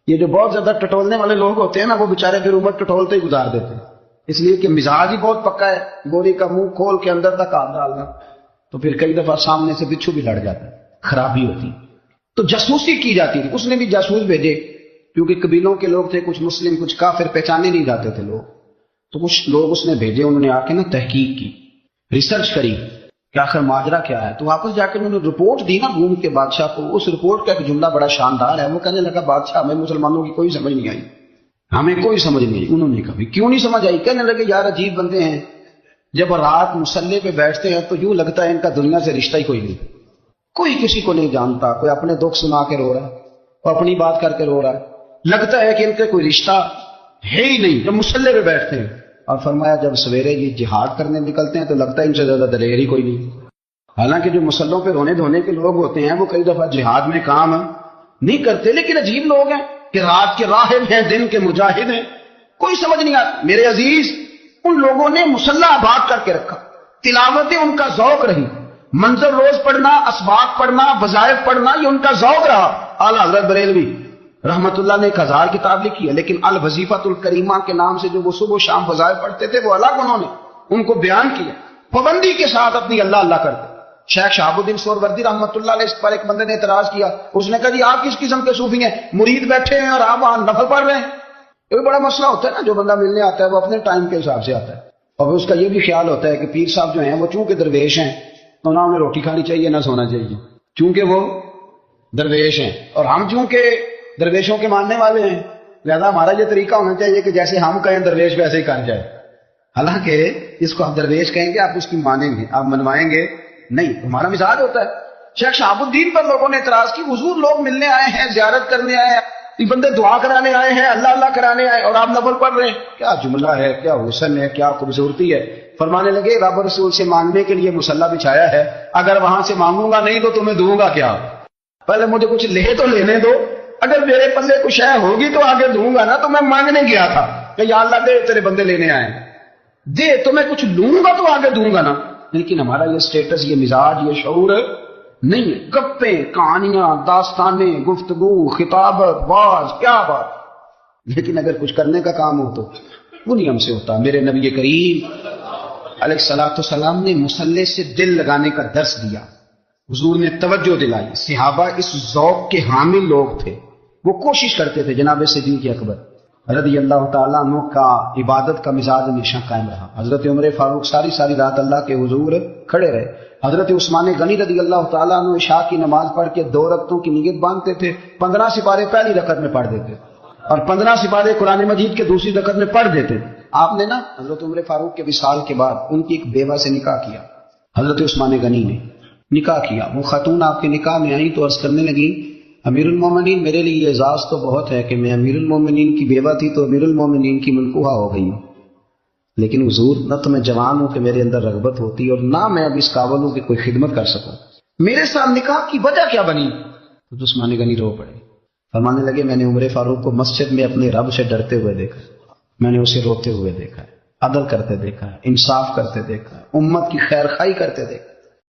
یہ جو بہت زیادہ ٹٹولنے والے لوگ ہوتے ہیں نا وہ بےچارے پھر عمر ٹٹولتے ہی گزار دیتے ہیں، اس لیے کہ مزاج ہی بہت پکا ہے. گوری کا منہ کھول کے اندر تک ہاتھ ڈالنا تو پھر کئی دفعہ سامنے سے بچھو بھی لڑ جاتا ہے، خرابی ہوتی. تو جاسوسی کی جاتی تھی. اس نے بھی جاسوس بھیجے کیونکہ قبیلوں کے لوگ تھے، کچھ مسلم کچھ کافر، پہچانے نہیں جاتے تھے لوگ. تو کچھ لوگ اس نے بھیجے، انہوں نے آ کے نا تحقیق کی، ریسرچ کری کہ آخر ماجرا کیا ہے. تو واپس جا کے انہوں نے رپورٹ دی نا روم کے بادشاہ کو. اس رپورٹ کا ایک جملہ بڑا شاندار ہے. وہ کہنے لگا بادشاہ ہمیں مسلمانوں کی کوئی سمجھ نہیں آئی، ہمیں کوئی سمجھ نہیں آئی. انہوں نے کہا کیوں نہیں سمجھ آئی؟ کہنے لگے یار عجیب بندے ہیں، جب رات مصلی پہ بیٹھتے ہیں تو یوں لگتا ہے ان کا دنیا سے رشتہ ہی کوئی نہیں، کوئی کسی کو نہیں جانتا. کوئی اپنے دکھ سنا کے رو رہا ہے اور اپنی بات کر کے رو رہا ہے، لگتا ہے کہ ان کا کوئی رشتہ ہے ہی نہیں جب مصلی پہ بیٹھتے ہیں. اور فرمایا جب سویرے یہ جہاد کرنے نکلتے ہیں تو لگتا ہے ان سے زیادہ دلیر ہی کوئی نہیں. حالانکہ جو مسلوں پہ رونے دھونے کے لوگ ہوتے ہیں وہ کئی دفعہ جہاد میں کام نہیں کرتے، لیکن عجیب لوگ ہیں کہ رات کے راہب ہیں، دن کے مجاہد ہیں، کوئی سمجھ نہیں آتا. میرے عزیز ان لوگوں نے مسلح آباد کر کے رکھا، تلاوتیں ان کا ذوق رہی، منظر روز پڑھنا، اسباق پڑھنا، وظائف پڑھنا، یہ ان کا ذوق رہا. اعلیٰ حضرت بریلوی رحمت اللہ نے 1000 کتاب لکھی ہے، لیکن الوظیفۃ الکریمہ کے نام سے جو وہ صبح و شام وظائف پڑھتے تھے وہ الگ انہوں نے ان کو بیان کیا، پابندی کے ساتھ اپنی اللہ اللہ کرتے. شیخ شہاب الدین سہروردی رحمت اللہ علیہ اس پر ایک بندے نے اعتراض کیا. اس نے کہا جی آپ کس قسم کے صوفی ہیں، مرید بیٹھے ہیں اور آپ وہاں نفل پڑھ رہے ہیں. یہ بڑا مسئلہ ہوتا ہے نا. جو بندہ ملنے آتا ہے وہ اپنے ٹائم کے حساب سے آتا ہے، اور اس کا یہ بھی خیال ہوتا ہے کہ پیر صاحب جو ہیں وہ چونکہ درویش ہیں تو نہ انہیں روٹی کھانی چاہیے نہ سونا چاہیے، چونکہ وہ درویش ہیں، اور ہم چونکہ درویشوں کے ماننے والے ہیں لہذا ہمارا یہ طریقہ ہونا چاہیے کہ جیسے ہم کہیں درویش ویسے ہی کر جائے. حالانکہ اس کو آپ درویش کہیں گے، آپ اس کی مانیں گے، آپ منوائیں گے نہیں، ہمارا مزاج ہوتا ہے. شیخ شہاب الدین پر لوگوں نے اعتراض کی، حضور لوگ ملنے آئے ہیں، زیارت کرنے آئے ہیں، یہ بندے دعا کرانے آئے ہیں، اللہ اللہ کرانے آئے اور آپ نفل پڑھ رہے ہیں. کیا جملہ ہے، کیا حسن ہے، کیا خوبصورتی ہے. فرمانے لگے رب رسول سے مانگنے کے لیے مصلی بچھایا ہے، اگر وہاں سے مانگوں گا نہیں تو تمہیں دوں گا کیا؟ پہلے مجھے کچھ لے تو لینے دو، اگر میرے پلے کچھ ہے ہوگی تو آگے دوں گا نا. تو میں مانگنے گیا تھا کہ یا اللہ دے تیرے بندے لینے آئے دے، تو میں کچھ لوں گا تو آگے دوں گا نا. لیکن ہمارا یہ سٹیٹس، یہ مزاج، یہ شعور نہیں ہے، گپیں، کہانیاں، داستانیں، گفتگو، خطابت، باز، کیا بات. لیکن اگر کچھ کرنے کا کام ہو تو وہ نہیں ہم سے ہوتا. میرے نبی کریم علیہ الصلوۃ والسلام نے مصلی سے دل لگانے کا درس دیا. حضور نے توجہ دلائی. صحابہ اس ذوق کے حامل لوگ تھے، وہ کوشش کرتے تھے. جناب صدیق اکبر رضی اللہ تعالیٰ عنہ کا عبادت کا مزاج ہمیشہ قائم رہا. حضرت عمر فاروق ساری رات اللہ کے حضور کھڑے رہے. حضرت عثمان غنی رضی اللہ تعالیٰ عنہ عشاء کی نماز پڑھ کے 2 رکعتوں کی نیت باندھتے تھے. 15 سپارے پہلی رکعت میں پڑھ دیتے اور 15 سپارے قرآن مجید کے دوسری رکعت میں پڑھ دیتے. آپ نے نا حضرت عمر فاروق کے وصال کے بعد ان کی ایک بیوہ سے نکاح کیا. حضرت عثمان غنی نے نکاح کیا. وہ خاتون آپ کے نکاح میں آئیں تو عرض کرنے لگیں امیر المومنین میرے لیے اعزاز تو بہت ہے کہ میں امیر المومنین کی بیوہ تھی تو امیر المومنین کی منکوحہ ہو گئی ہوں، لیکن حضور نہ تو میں جوان ہوں کہ میرے اندر رغبت ہوتی اور نہ میں اب اس قابل ہوں کہ کوئی خدمت کر سکوں. میرے ساتھ نکاح کی وجہ کیا بنی؟ تو عثمان غنی رو پڑے. فرمانے لگے میں نے عمر فاروق کو مسجد میں اپنے رب سے ڈرتے ہوئے دیکھا، میں نے اسے روتے ہوئے دیکھا ہے، عدل کرتے دیکھا ہے، انصاف کرتے دیکھا ہے، امت کی خیر خواہی کرتے دیکھا.